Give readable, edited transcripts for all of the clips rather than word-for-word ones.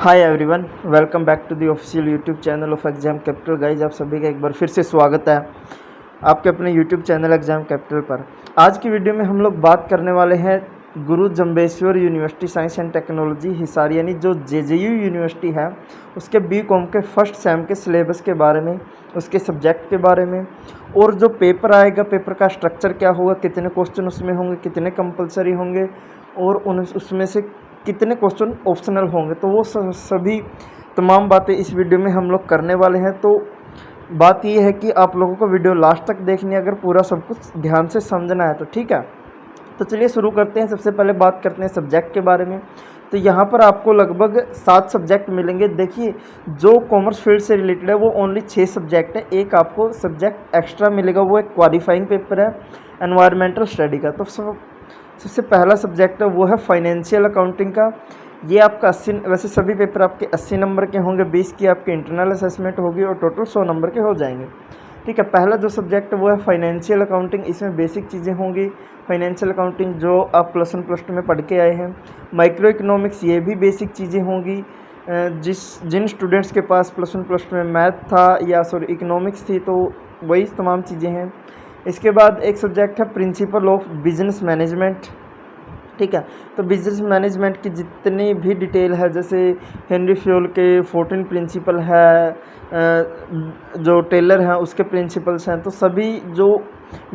Hi everyone, welcome back to the official YouTube channel of exam capital. Guys, आप सभी का एक बार फिर से स्वागत है आपके अपने यूट्यूब चैनल एग्जाम कैपिटल पर। आज की वीडियो में हम लोग बात करने वाले हैं गुरु Jambheshwar university science and technology Hisar यानी जो जेजेयू यूनिवर्सिटी है उसके बीकॉम के फर्स्ट सेम के सिलेबस के बारे में, उसके सब्जेक्ट के बारे में, और जो पेपर आएगा पेपर का स्ट्रक्चर क्या होगा, कितने क्वेश्चन उसमें होंगे, कितने कंपलसरी होंगे और उसमें से कितने क्वेश्चन ऑप्शनल होंगे। तो वो सभी तमाम बातें इस वीडियो में हम लोग करने वाले हैं। तो बात ये है कि आप लोगों को वीडियो लास्ट तक देखनी है अगर पूरा सब कुछ ध्यान से समझना है तो, ठीक है। तो चलिए शुरू करते हैं। सबसे पहले बात करते हैं सब्जेक्ट के बारे में। तो यहाँ पर आपको लगभग 7 सब्जेक्ट मिलेंगे। देखिए, जो कॉमर्स फील्ड से रिलेटेड है वो ओनली 6 सब्जेक्ट है। एक आपको सब्जेक्ट एक्स्ट्रा मिलेगा, वो एक क्वालिफाइंग पेपर है एनवायरमेंटल स्टडी का। तो सबसे पहला सब्जेक्ट है वो है फाइनेंशियल अकाउंटिंग का। ये आपका 80, वैसे सभी पेपर आपके 80 नंबर के होंगे, 20 की आपकी इंटरनल असेसमेंट होगी और टोटल 100 नंबर के हो जाएंगे, ठीक है। पहला जो सब्जेक्ट है वो है फाइनेंशियल अकाउंटिंग। इसमें बेसिक चीज़ें होंगी। फाइनेंशियल अकाउंटिंग जो आप +1 +2 में पढ़ के आए हैं। माइक्रो इकोनॉमिक्स, ये भी बेसिक चीज़ें होंगी। जिन स्टूडेंट्स के पास +1 +2 में मैथ था या इकोनॉमिक्स थी तो वही तमाम चीज़ें हैं। इसके बाद एक सब्जेक्ट है प्रिंसिपल ऑफ बिजनेस मैनेजमेंट, ठीक है। तो बिजनेस मैनेजमेंट की जितनी भी डिटेल है, जैसे हेनरी फ्योल के 14 प्रिंसिपल है, जो टेलर हैं उसके प्रिंसिपल्स हैं, तो सभी जो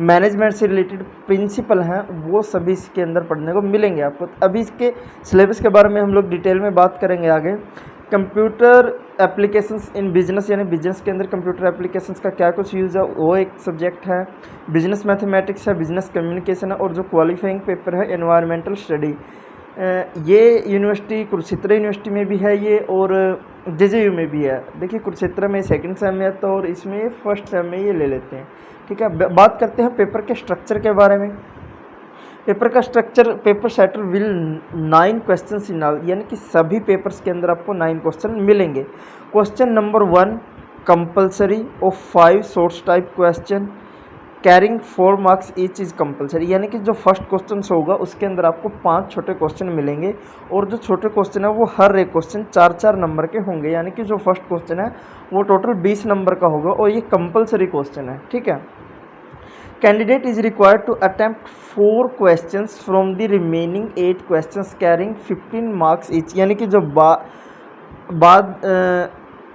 मैनेजमेंट से रिलेटेड प्रिंसिपल हैं वो सभी इसके अंदर पढ़ने को मिलेंगे आपको। अभी इसके सिलेबस के बारे में हम लोग डिटेल में बात करेंगे आगे। कंप्यूटर एप्लीकेशंस इन बिजनेस, यानी बिजनेस के अंदर कंप्यूटर एप्लीकेशंस का क्या कुछ यूज़ है वो एक सब्जेक्ट है। बिजनेस मैथमेटिक्स है, बिजनेस कम्युनिकेशन है, और जो क्वालिफाइंग पेपर है एनवायरमेंटल स्टडी। ये यूनिवर्सिटी कुरुक्षेत्र यूनिवर्सिटी में भी है ये, और जेजेयू में भी है। देखिए, कुरुक्षेत्र में सेकंड सेम में आता है और इसमें फर्स्ट सेम में ये ले लेते हैं, ठीक है। बात करते हैं पेपर के स्ट्रक्चर के बारे में। पेपर का structure, paper setter will 9 question in all, यानी कि सभी पेपर्स के अंदर आपको 9 क्वेश्चन मिलेंगे। Question number 1 compulsory of 5 short type question carrying 4 marks each is compulsory, यानी कि जो फर्स्ट क्वेश्चन होगा उसके अंदर आपको 5 छोटे क्वेश्चन मिलेंगे, और जो छोटे क्वेश्चन है वो हर एक क्वेश्चन 4-4 नंबर के होंगे, यानी कि जो फर्स्ट क्वेश्चन है वो टोटल 20 नंबर का होगा और ये कंपलसरी क्वेश्चन है, ठीक है। Candidate is required to attempt 4 questions from the remaining 8 questions carrying 15 marks each, यानी कि जो बाद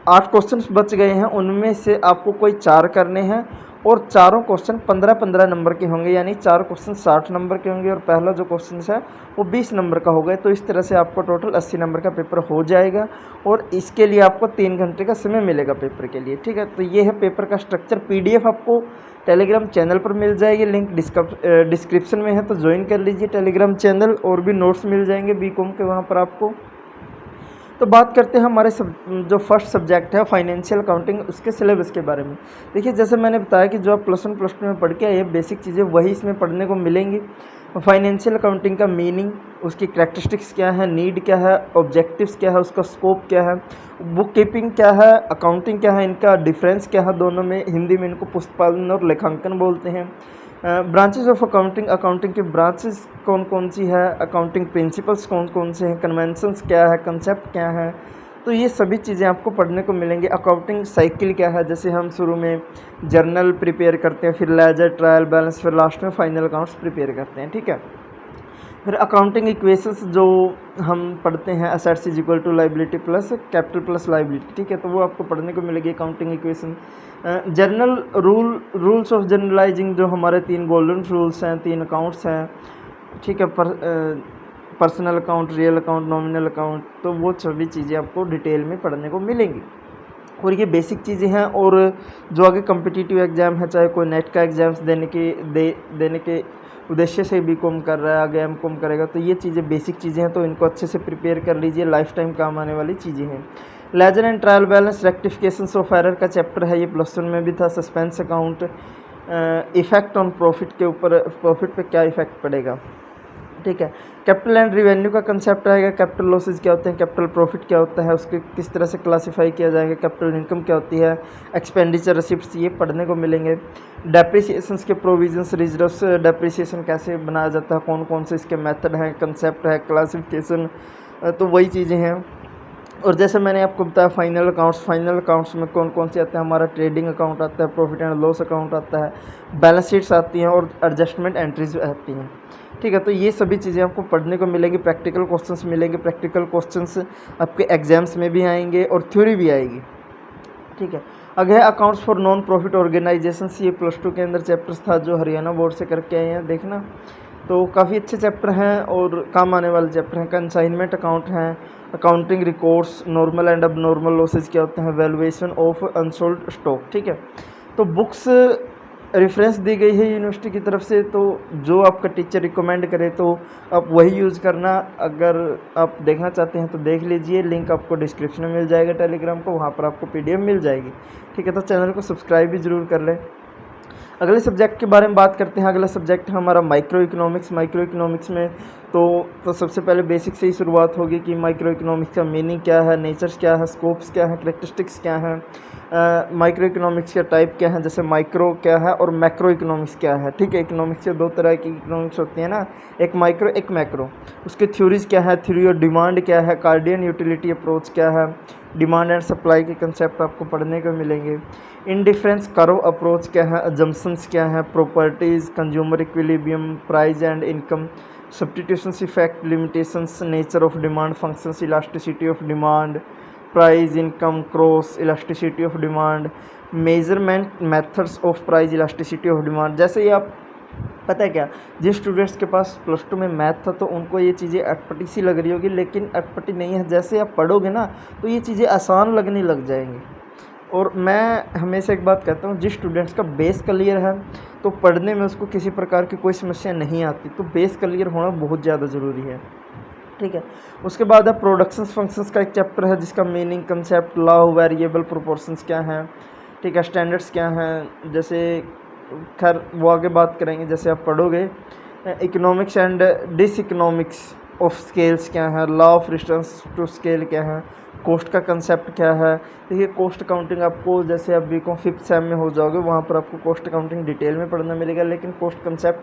8 क्वेश्चंस बच गए हैं उनमें से आपको कोई 4 करने हैं, और चारों क्वेश्चन 15-15 नंबर के होंगे, यानी 4 क्वेश्चन 60 नंबर के होंगे और पहला जो क्वेश्चन है वो 20 नंबर का होगा। तो इस तरह से आपको टोटल 80 नंबर का पेपर हो जाएगा, और इसके लिए आपको 3 घंटे का समय मिलेगा पेपर के लिए, ठीक है। तो ये है पेपर का स्ट्रक्चर। PDF आपको टेलीग्राम चैनल पर मिल जाएगी, लिंक डिस्क्रिप्शन में है, तो ज्वाइन कर लीजिए टेलीग्राम चैनल, और भी नोट्स मिल जाएंगे बीकॉम के वहाँ पर आपको। तो बात करते हैं हमारे जो फर्स्ट सब्जेक्ट है फाइनेंशियल अकाउंटिंग, उसके सिलेबस के बारे में। देखिए, जैसे मैंने बताया कि जो आप +1 +2 में पढ़ के आए बेसिक चीज़ें वही इसमें पढ़ने को मिलेंगी। फाइनेंशियल अकाउंटिंग का मीनिंग, उसकी करैक्टरिस्टिक्स क्या है, नीड क्या है, ऑब्जेक्टिव्स क्या है, उसका स्कोप क्या है, बुक कीपिंग क्या है, अकाउंटिंग क्या है, इनका डिफरेंस क्या है दोनों में। हिंदी में इनको पुस्तपालन और लेखांकन बोलते हैं। ब्रांचेस ऑफ अकाउंटिंग, अकाउंटिंग की ब्रांचेस कौन कौन सी है, अकाउंटिंग प्रिंसिपल्स कौन कौन से हैं, कन्वेंशंस क्या है, कंसेप्ट क्या है, तो ये सभी चीज़ें आपको पढ़ने को मिलेंगी। अकाउंटिंग साइकिल क्या है, जैसे हम शुरू में जर्नल प्रिपेयर करते हैं, फिर लेजर, ट्रायल बैलेंस, फिर लास्ट में फाइनल अकाउंट्स प्रिपेयर करते हैं, ठीक है। फिर अकाउंटिंग इक्वेशंस जो हम पढ़ते हैं, assets is equal to liability plus capital plus liability, ठीक है, तो वो आपको पढ़ने को मिलेगी accounting equation. Journal rules of generalizing, जो हमारे 3 गोल्डन रूल्स हैं, 3 अकाउंट्स हैं, ठीक है। Personal account, real account, nominal account, तो वो सभी चीज़ें आपको डिटेल में पढ़ने को मिलेंगी, और ये बेसिक चीज़ें हैं। और जो आगे कम्पिटिटिव एग्ज़ाम है, चाहे कोई नेट का एग्ज़ाम्स देने के उद्देश्य से बीकॉम कर रहा है, आगे एमकॉम करेगा, तो ये चीज़ें बेसिक चीज़ें हैं, तो इनको अच्छे से प्रिपेयर कर लीजिए, लाइफ टाइम काम आने वाली चीज़ें हैं। Ledger and trial balance, rectifications of error का चैप्टर है, ये +1 में भी था। Suspense account, effect on profit के ऊपर, प्रॉफिट पे क्या इफेक्ट पड़ेगा, ठीक है। कैपिटल एंड रिवेन्यू का कंसेप्ट रहेगा, कैपिटल लॉसेज क्या होते हैं, कैपिटल प्रॉफिट क्या होता है, उसके किस तरह से क्लासीफाई किया जाएगा, कैपिटल इनकम क्या होती है, एक्सपेंडिचर रिसिप्ट्स, ये पढ़ने को मिलेंगे। डेप्रिसिएशंस के प्रोविजंस, रिजर्व्स डेप्रिसिएशन कैसे बनाया जाता है, कौन कौन से इसके मेथड हैं, कंसेप्ट है, क्लासिफिकेशन, तो वही चीज़ें हैं। और जैसे मैंने आपको बताया फाइनल अकाउंट्स में कौन कौन से आते हैं, हमारा ट्रेडिंग अकाउंट आता है, प्रॉफिट एंड लॉस अकाउंट आता है, बैलेंस शीट्स आती हैं और एडजस्टमेंट एंट्रीज आती हैं। ठीक है, तो ये सभी चीज़ें आपको पढ़ने को मिलेंगी, प्रैक्टिकल क्वेश्चंस मिलेंगे। प्रैक्टिकल क्वेश्चंस आपके एग्जाम्स में भी आएंगे और थ्योरी भी आएगी। ठीक है, अगर accounts for non profit organization, ये +2 के अंदर चैप्टर्स था जो हरियाणा बोर्ड से करके आए हैं, देखना तो काफ़ी अच्छे चैप्टर हैं और काम आने वाले चैप्टर हैं। कंसाइनमेंट अकाउंट हैं, अकाउंटिंग रिकॉर्ड्स, नॉर्मल एंड अब नॉर्मल लॉसेज क्या होते हैं, वैल्यूएशन ऑफ अनसोल्ड स्टॉक। ठीक है, तो बुक्स रेफरेंस दी गई है यूनिवर्सिटी की तरफ से, तो जो आपका टीचर रिकमेंड करे तो आप वही यूज़ करना। अगर आप देखना चाहते हैं तो देख लीजिए, लिंक आपको डिस्क्रिप्शन में मिल जाएगा टेलीग्राम को, वहाँ पर आपको PDF मिल जाएगी। ठीक है, तो चैनल को सब्सक्राइब भी ज़रूर कर लें। अगले सब्जेक्ट के बारे में बात करते हैं। अगला सब्जेक्ट है हमारा माइक्रो इकोनॉमिक्स। माइक्रो इकोनॉमिक्स में तो सबसे पहले बेसिक से ही शुरुआत होगी कि माइक्रो इकोनॉमिक्स का मीनिंग क्या है, नेचर्स क्या है, स्कोप्स क्या है, करैक्टरिस्टिक्स क्या हैं, माइक्रो इकोनॉमिक्स का टाइप क्या है, जैसे माइक्रो क्या है और मैक्रो इकोनॉमिक्स क्या है। ठीक है, इकोनॉमिक्स के दो तरह की इकोनॉमिक्स होती है ना, एक माइक्रो एक मैक्रो। उसकी थ्योरीज क्या है, थ्योरी ऑफ डिमांड क्या है, कार्डियन यूटिलिटी अप्रोच क्या है, डिमांड एंड सप्लाई के कंसेप्ट आपको पढ़ने को मिलेंगे। इंडिफरेंस कर्व अप्रोच क्या है, अजम्पशंस क्या है, properties, consumer equilibrium, price and income, substitutions effect, limitations, nature of demand, functions, elasticity of demand, price income cross, elasticity of demand, measurement methods of price elasticity of demand. जैसे ही आप पता है क्या, जिस स्टूडेंट्स के पास +2 में मैथ था तो उनको ये चीज़ें अटपटी सी लग रही होगी, लेकिन अटपटी नहीं है। जैसे आप पढ़ोगे ना तो ये चीज़ें आसान लगने लग जाएंगी। और मैं हमेशा एक बात कहता हूँ, जिस स्टूडेंट्स का बेस क्लियर है तो पढ़ने में उसको किसी प्रकार की कोई समस्या नहीं आती। तो बेस क्लियर होना बहुत ज़्यादा ज़रूरी है। ठीक है, उसके बाद है प्रोडक्शंस फंक्शंस का एक चैप्टर है जिसका meaning, concept, law, variable, proportions क्या हैं। ठीक है, स्टैंडर्ड्स क्या हैं, जैसे खैर वो आगे बात करेंगे जैसे आप पढ़ोगे। Economics and dis economics of scales क्या है, law of reference to scale क्या है, कॉस्ट का कंसेप्ट क्या है। देखिए, कॉस्ट अकाउंटिंग आपको जैसे आप BCom 5th सेम में हो जाओगे वहाँ पर आपको कॉस्ट अकाउंटिंग डिटेल में पढ़ना मिलेगा, लेकिन कॉस्ट कंसेप्ट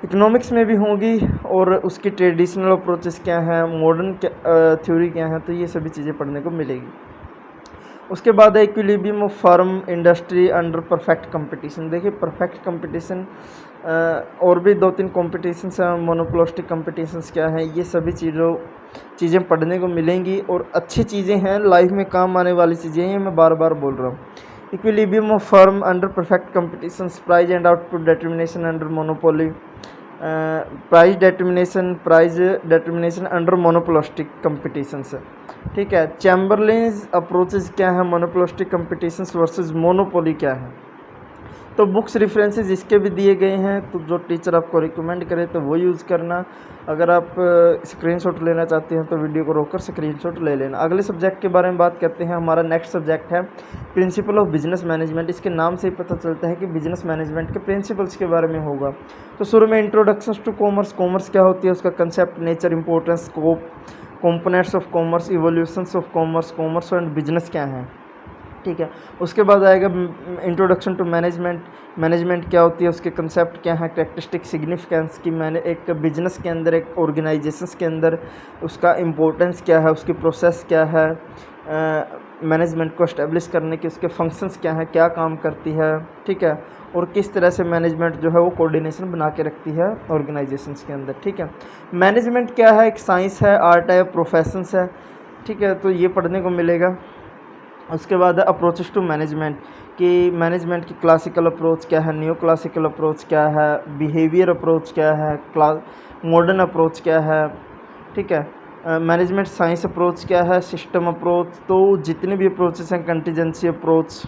इकोनॉमिक्स में भी होगी और उसकी ट्रेडिशनल अप्रोचेस क्या हैं, मॉडर्न थ्योरी क्या है, तो ये सभी चीज़ें पढ़ने को मिलेगी। उसके बाद है equilibrium of firm industry under perfect competition. देखिए, परफेक्ट कंपटीशन और भी 2-3 कॉम्पिटिशन्स हैं, मोनोपोलिस्टिक कंपटीशन्स क्या हैं, ये सभी चीज़ें पढ़ने को मिलेंगी और अच्छी चीज़ें हैं, लाइफ में काम आने वाली चीज़ें हैं, मैं बार बार बोल रहा हूँ। Equilibrium of firm under perfect competitions, price and output determination under monopoly, price determination under monopolistic competitions. ठीक है, चैम्बरलिन्स अप्रोचेस क्या है, मोनोपोलिस्टिक कंपटीशन्स वर्सेस मोनोपोली क्या है। तो बुक्स रेफरेंसेस इसके भी दिए गए हैं, तो जो टीचर आपको रिकमेंड करे तो वो यूज़ करना। अगर आप स्क्रीनशॉट लेना चाहते हैं तो वीडियो को रोककर स्क्रीनशॉट ले लेना। अगले सब्जेक्ट के बारे में बात करते हैं। हमारा नेक्स्ट सब्जेक्ट है प्रिंसिपल ऑफ बिजनेस मैनेजमेंट। इसके नाम से ही पता चलता है कि बिजनेस मैनेजमेंट के प्रिंसिपल्स के बारे में होगा। तो शुरू में इंट्रोडक्शन टू कॉमर्स, कॉमर्स क्या होती है, उसका concept, nature, importance, scope, components of commerce, evolutions of commerce, commerce and business क्या है। ठीक है, उसके बाद आएगा इंट्रोडक्शन टू मैनेजमेंट, मैनेजमेंट क्या होती है, उसके कंसेप्ट क्या है, कैरेक्टरिस्टिक सिग्निफिकेंस की, मैंने एक बिजनेस के अंदर, एक ऑर्गेनाइजेशंस के अंदर उसका इम्पोर्टेंस क्या है, उसकी प्रोसेस क्या है, मैनेजमेंट को इस्टेब्लिश करने के उसके फंक्शंस क्या हैं, क्या काम करती है। ठीक है, और किस तरह से मैनेजमेंट जो है वो कोऑर्डिनेशन बना के रखती है ऑर्गेनाइजेशंस के अंदर। ठीक है, मैनेजमेंट क्या है, एक साइंस है, आर्ट है, प्रोफेशंस है। ठीक है, तो ये पढ़ने को मिलेगा। उसके बाद अप्रोचेस टू मैनेजमेंट कि मैनेजमेंट की क्लासिकल अप्रोच क्या है, न्यू क्लासिकल अप्रोच क्या है, बिहेवियर अप्रोच क्या है, मॉडर्न अप्रोच क्या है। ठीक है, मैनेजमेंट साइंस अप्रोच क्या है, सिस्टम अप्रोच। तो जितने भी अप्रोचेस हैं, कंटीजेंसी अप्रोच,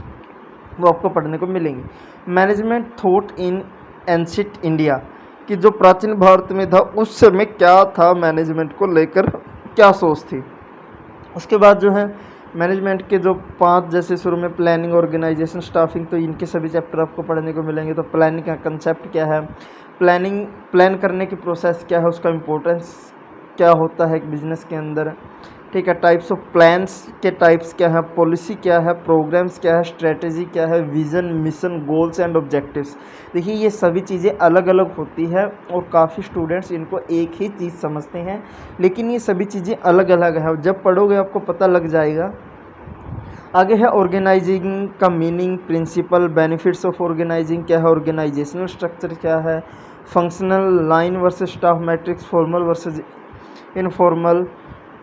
वो आपको पढ़ने को मिलेंगी। Management thought in ancient India कि जो प्राचीन भारत में था उस समय क्या था, मैनेजमेंट को लेकर क्या सोच थी। उसके बाद जो है मैनेजमेंट के जो 5 जैसे शुरू में प्लानिंग, ऑर्गेनाइजेशन, स्टाफिंग, तो इनके सभी चैप्टर आपको पढ़ने को मिलेंगे। तो प्लानिंग का कंसेप्ट क्या है, प्लान करने की प्रोसेस क्या है, उसका इम्पोर्टेंस क्या होता है एक बिजनेस के अंदर। ठीक है। टाइप्स ऑफ प्लान्स के टाइप्स क्या है, पॉलिसी क्या है, प्रोग्राम्स क्या है, स्ट्रेटजी क्या है, vision, mission, goals and objectives. देखिए ये सभी चीज़ें अलग अलग होती है और काफ़ी स्टूडेंट्स इनको एक ही चीज़ समझते हैं, लेकिन ये सभी चीज़ें अलग अलग है। जब पढ़ोगे आपको पता लग जाएगा। आगे है ऑर्गेनाइजिंग का meaning, principle, benefits of organizing क्या है, ऑर्गेनाइजेशनल स्ट्रक्चर क्या है, functional, line versus staff matrix, formal versus informal,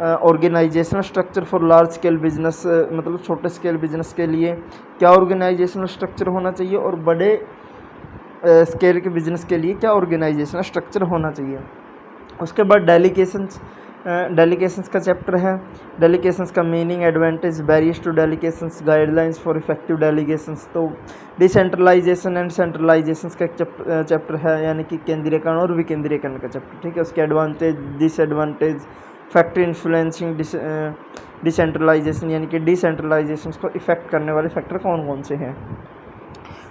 organizational structure for large scale business, मतलब छोटे स्केल बिजनेस के लिए क्या ऑर्गेनाइजेशनल स्ट्रक्चर होना चाहिए, और बड़े स्केल के बिजनेस के लिए क्या ऑर्गेनाइजेशनल स्ट्रक्चर होना चाहिए। उसके बाद डेलीगेशंस का चैप्टर है। डेलीगेशंस का meaning, advantage, barriers to delegations, guidelines for effective delegations. तो डिसेंट्रलाइजेशन एंड सेंट्रलाइजेशंस का चैप्टर है, यानी कि केंद्रीयकरण और विकेंद्रीयकरण का चैप्टर, ठीक है। उसके advantage, disadvantage, factor influencing decentralization, यानी कि डिसेंट्रलाइजेशन को इफेक्ट करने वाले फैक्टर कौन कौन से हैं।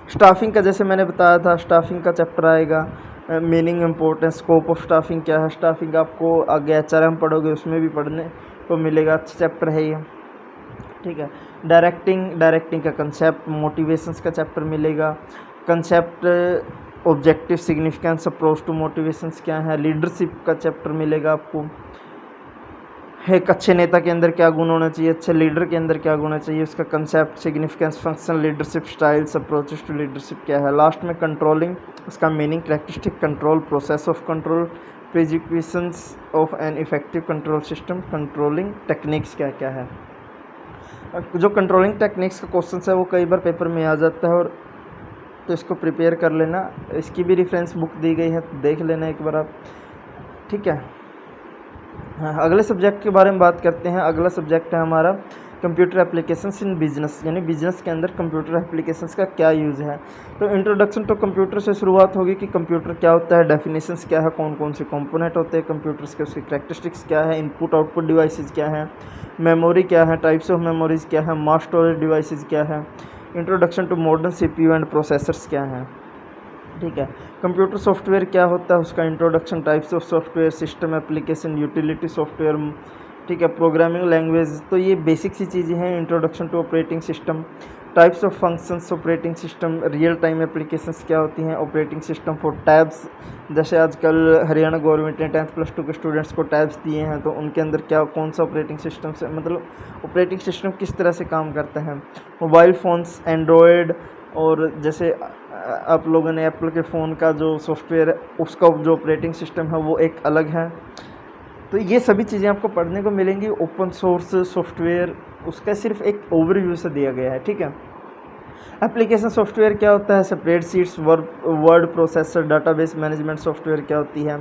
स्टाफिंग का जैसे मैंने बताया था, स्टाफिंग का चैप्टर आएगा। Meaning, importance, scope of staffing क्या है, स्टाफिंग आपको आगे एचआरएम पढ़ोगे उसमें भी पढ़ने को मिलेगा, अच्छा चैप्टर है ये, ठीक है। डायरेक्टिंग का कंसेप्ट, मोटिवेशंस का चैप्टर मिलेगा। Concept, objective, significance, approach to motivations क्या है। लीडरशिप का चैप्टर मिलेगा आपको। एक अच्छे नेता के अंदर क्या गुण होना चाहिए, अच्छे लीडर के अंदर क्या गुण होना चाहिए, उसका concept, significance, function, leadership styles, approaches to leadership क्या है। लास्ट में कंट्रोलिंग, उसका meaning, characteristic, control, process of control, prerequisites of an effective control system, controlling techniques क्या क्या है। जो कंट्रोलिंग टेक्निक्स का क्वेश्चन है वो कई बार पेपर में आ जाता है, और तो इसको प्रिपेयर कर लेना। इसकी भी रेफरेंस बुक दी गई है, तो देख लेना एक बार आप, ठीक है। हाँ, अगले सब्जेक्ट के बारे में बात करते हैं। अगला सब्जेक्ट है हमारा कंप्यूटर एप्लीकेशंस इन बिजनेस, यानी बिजनेस के अंदर कंप्यूटर एप्लीकेशंस का क्या यूज़ है। तो इंट्रोडक्शन टू कंप्यूटर से शुरुआत होगी कि कंप्यूटर क्या होता है, डेफिनेशंस क्या है, कौन कौन से कंपोनेंट होते हैं कंप्यूटर्स के, उसकी करैक्टरिस्टिक्स क्या है, इनपुट आउटपुट डिवाइसेस क्या है, मेमोरी क्या है, टाइप्स ऑफ मेमोरीज क्या है, मास स्टोरेज डिवाइसेस क्या है, introduction to modern CPU and processors क्या हैं, ठीक है। कंप्यूटर सॉफ्टवेयर क्या होता है, उसका introduction, types of software, system, application, utility software, ठीक है, प्रोग्रामिंग लैंग्वेज। तो ये बेसिक सी चीज़ें हैं। Introduction to operating system, types of functions operating system, real time applications क्या होती हैं, ऑपरेटिंग सिस्टम फॉर टैब्स, जैसे आजकल हरियाणा गवर्नमेंट ने 10th+2 के स्टूडेंट्स को टैब्स दिए हैं, तो उनके अंदर क्या कौन सा ऑपरेटिंग सिस्टम से, मतलब ऑपरेटिंग सिस्टम किस तरह से काम करता है। मोबाइल फ़ोन्स, एंड्रॉयड, और जैसे आप लोगों ने एप्पल के फ़ोन का जो सॉफ्टवेयर है उसका जो ऑपरेटिंग सिस्टम है वो एक अलग है। तो ये सभी चीज़ें आपको पढ़ने को मिलेंगी। ओपन सोर्स सॉफ्टवेयर उसका सिर्फ एक ओवरव्यू से दिया गया है, ठीक है। एप्लीकेशन सॉफ्टवेयर क्या होता है, spreadsheets, word processor, database management software क्या होती है,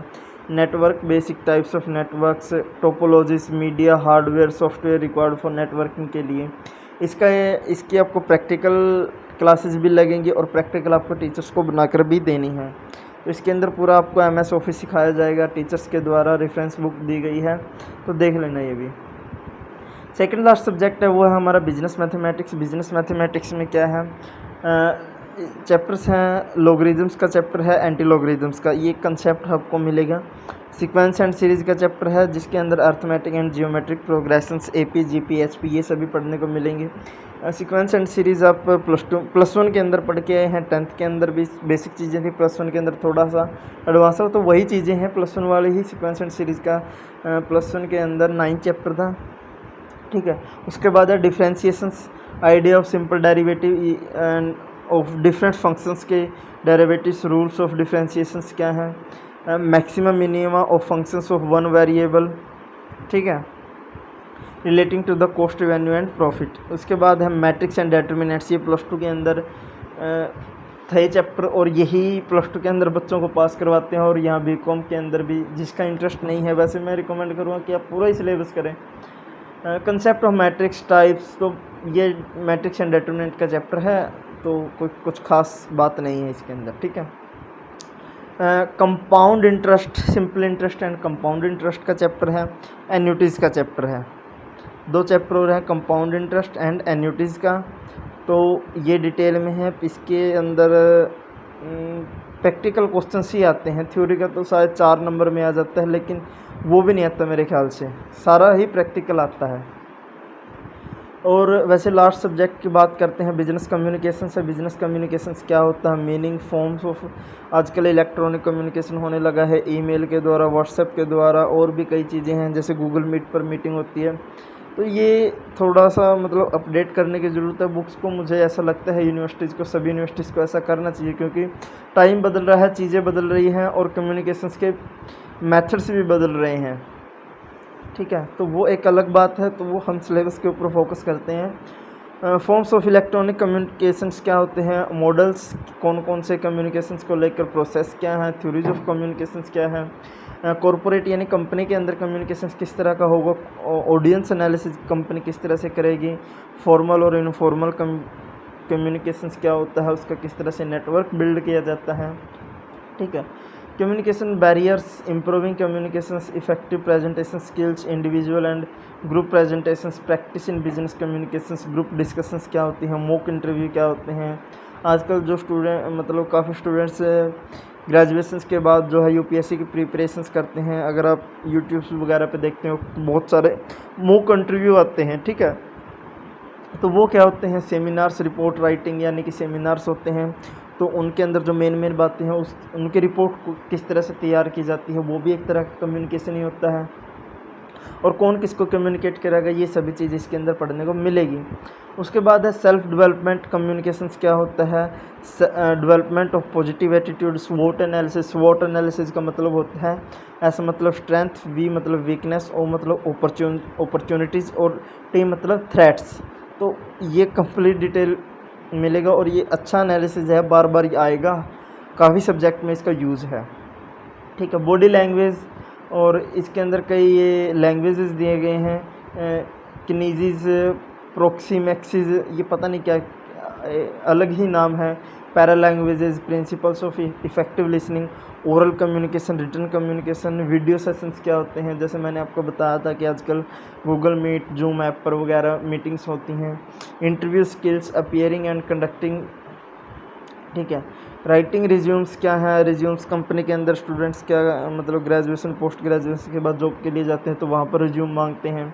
network, basic types of networks, topologies, media, hardware, software required for networking के लिए। इसकी आपको प्रैक्टिकल क्लासेस भी लगेंगी और प्रैक्टिकल आपको टीचर्स को बनाकर भी देनी है। तो इसके अंदर पूरा आपको MS ऑफिस सिखाया जाएगा टीचर्स के द्वारा, रेफरेंस बुक दी गई है, तो देख लेना ये भी। सेकंड लास्ट सब्जेक्ट है वो है हमारा बिजनेस मैथमेटिक्स। बिजनेस मैथमेटिक्स में क्या है, चैप्टर्स हैं, लॉगरिदम्स का चैप्टर है, एंटी लॉगरिदम्स का, ये कंसेप्ट आपको मिलेगा। सीक्वेंस एंड सीरीज़ का चैप्टर है जिसके अंदर arithmetic and geometric progressions, AP, GP, HP ये सभी पढ़ने को मिलेंगे। सीक्वेंस एंड सीरीज़ आप +1 के अंदर पढ़ के आए हैं, 10th के अंदर भी बेसिक चीज़ें थी, +1 के अंदर थोड़ा सा एडवांस हो, तो वही चीज़ें हैं +1 वाली ही। सीक्वेंस एंड सीरीज़ का +1 के अंदर 9 चैप्टर था, ठीक है। उसके बाद है differentiations, idea of simple derivative and of different functions के डेरिवेटिव्स, रूल्स ऑफ डिफ्रेंशिएशंस क्या हैं, maximum minimum of functions of one variable, ठीक है, relating to the cost, revenue and profit. उसके बाद है मैट्रिक्स एंड डिटरमिनेंट्स, ये +2 के अंदर थे चैप्टर और यही +2 के अंदर बच्चों को पास करवाते हैं, और यहाँ BCom के अंदर भी। जिसका इंटरेस्ट नहीं है वैसे मैं रिकमेंड करूँगा कि आप पूरा ही सिलेबस करें। कंसेप्ट ऑफ मैट्रिक्स टाइप्स, तो ये मैट्रिक्स एंड डिटरमिनेंट का चैप्टर है, तो कुछ खास बात नहीं है इसके अंदर, ठीक है। Compound interest, simple interest and compound interest का चैप्टर है। एन्युटीज़ का चैप्टर है, 2 चैप्टर और है, कंपाउंड इंटरेस्ट एंड एन्युटीज़ का। तो ये डिटेल में है, इसके अंदर प्रैक्टिकल क्वेश्चंस ही आते हैं, थ्योरी का तो शायद 4 नंबर में आ जाता है, लेकिन वो भी नहीं आता मेरे ख्याल से, सारा ही प्रैक्टिकल आता है। और वैसे लास्ट सब्जेक्ट की बात करते हैं, बिजनेस कम्युनिकेशन से। बिजनेस कम्युनिकेशंस क्या होता है, मीनिंग, फॉर्म्स ऑफ, आजकल इलेक्ट्रॉनिक कम्युनिकेशन होने लगा है, ईमेल के द्वारा, व्हाट्सएप के द्वारा, और भी कई चीज़ें हैं, जैसे गूगल मीट पर मीटिंग होती है। तो ये थोड़ा सा मतलब अपडेट करने की ज़रूरत है बुक्स को। मुझे ऐसा लगता है यूनिवर्सिटीज़ को, सभी यूनिवर्सिटीज़ को ऐसा करना चाहिए, क्योंकि टाइम बदल रहा है, चीज़ें बदल रही हैं और कम्युनिकेशंस के मेथड्स भी बदल रहे हैं। ठीक है, तो वो एक अलग बात है, तो वो हम सिलेबस के ऊपर फोकस करते हैं। फॉर्म्स ऑफ इलेक्ट्रॉनिक कम्युनिकेशंस क्या होते हैं, मॉडल्स कौन कौन से कम्युनिकेशंस को लेकर, प्रोसेस क्या है, थ्योरीज ऑफ कम्युनिकेशंस क्या है, कॉरपोरेट यानी कंपनी के अंदर कम्युनिकेशंस किस तरह का होगा, ऑडियंस एनालिसिस कंपनी किस तरह से करेगी, फॉर्मल और इनफॉर्मल कम्युनिकेशंस क्या होता है, उसका किस तरह से नेटवर्क बिल्ड किया जाता है। ठीक है, communication barriers, improving communications, effective presentation skills, individual and group presentations, practice in business communications, group discussions क्या होती हैं, मॉक इंटरव्यू क्या होते हैं। आजकल जो स्टूडेंट मतलब काफ़ी स्टूडेंट्स ग्रेजुएशंस के बाद जो है यूपीएससी की प्रिपरेशंस करते हैं, अगर आप यूट्यूब वगैरह पे देखते हो बहुत सारे मॉक इंटरव्यू आते हैं। ठीक है, तो वो क्या होते हैं, सेमिनार्स, रिपोर्ट राइटिंग यानी कि सेमिनार्स होते हैं। तो उनके अंदर जो मेन बातें हैं उस उनके रिपोर्ट को किस तरह से तैयार की जाती है, वो भी एक तरह का कम्युनिकेशन ही होता है। और कौन किसको कम्युनिकेट करेगा, ये सभी चीज़ इसके अंदर पढ़ने को मिलेगी। उसके बाद है सेल्फ डेवलपमेंट कम्युनिकेशंस क्या होता है, development of positive attitude, स्वॉट analysis. स्वॉट analysis का मतलब होता है, ऐसा मतलब स्ट्रेंथ, वी मतलब वीकनेस, ओ मतलब अपॉर्चुनिटीज़, और टी मतलब थ्रेट्स। तो ये कंप्लीट डिटेल मिलेगा और ये अच्छा एनालिसिस है, बार बार ये आएगा, काफ़ी सब्जेक्ट में इसका यूज़ है। ठीक है, बॉडी लैंग्वेज, और इसके अंदर कई ये लैंग्वेजेस दिए गए हैं, किनीज़िस, प्रोक्सीमेक्सिस, ये पता नहीं क्या अलग ही नाम है, paralanguages, principles of effective listening, oral communication, written communication, video sessions क्या होते हैं, जैसे मैंने आपको बताया था कि आजकल गूगल मीट, जूम ऐप पर वगैरह मीटिंग्स होती हैं। Interview skills, appearing and conducting. ठीक है, राइटिंग रिज्यूम्स क्या है, रिज्यूम्स कंपनी के अंदर स्टूडेंट्स क्या मतलब ग्रेजुएशन पोस्ट ग्रेजुएशन के बाद जॉब के लिए जाते हैं तो वहाँ पर रिज्यूम मांगते हैं।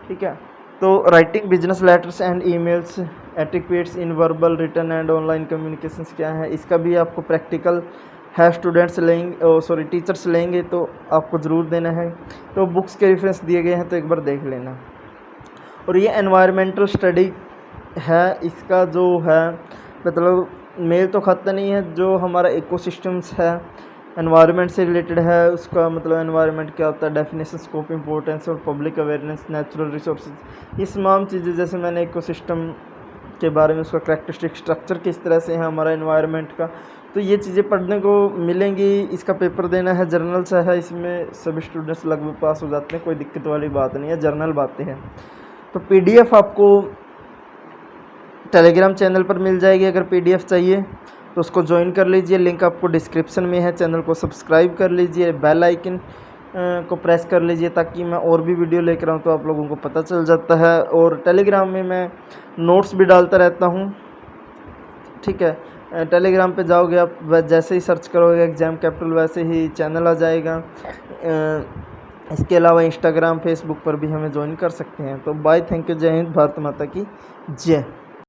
ठीक है, तो writing business letters and emails, etiquettes in verbal, written and online communications क्या है, इसका भी आपको प्रैक्टिकल है, स्टूडेंट्स लेंगे टीचर्स लेंगे तो आपको ज़रूर देना है। तो बुक्स के रेफरेंस दिए गए हैं तो एक बार देख लेना। और ये एनवायरमेंटल स्टडी है, इसका जो है मतलब मेल तो खाता नहीं है, जो हमारा इकोसिस्टम्स है एनवायरनमेंट से रिलेटेड है, उसका मतलब एनवायरनमेंट क्या होता है, डेफिनेशन, स्कोप, इंपॉर्टेंस और पब्लिक अवेयरनेस, नेचुरल रिसोर्सेज, ये तमाम चीज़ें जैसे मैंने इकोसिस्टम के बारे में, उसका करैक्टरिस्टिक स्ट्रक्चर किस तरह से है हमारा एनवायरनमेंट का, तो ये चीज़ें पढ़ने को मिलेंगी। इसका पेपर देना है, जर्नल सा है, इसमें सभी स्टूडेंट्स लगभग पास हो जाते हैं, कोई दिक्कत वाली बात नहीं है, जर्नल बातें हैं। तो पीडीएफ आपको टेलीग्राम चैनल पर मिल जाएगी, अगर पीडीएफ चाहिए तो उसको ज्वाइन कर लीजिए, लिंक आपको डिस्क्रिप्शन में है। चैनल को सब्सक्राइब कर लीजिए, बेल आइकन को प्रेस कर लीजिए ताकि मैं और भी वीडियो लेकर आऊँ तो आप लोगों को पता चल जाता है। और टेलीग्राम में मैं नोट्स भी डालता रहता हूँ। ठीक है, टेलीग्राम पे जाओगे आप, जैसे ही सर्च करोगे एग्ज़ाम कैपिटल वैसे ही चैनल आ जाएगा। इसके अलावा इंस्टाग्राम, फेसबुक पर भी हमें ज्वाइन कर सकते हैं। तो बाय, थैंक यू, जय हिंद, भारत माता की जय।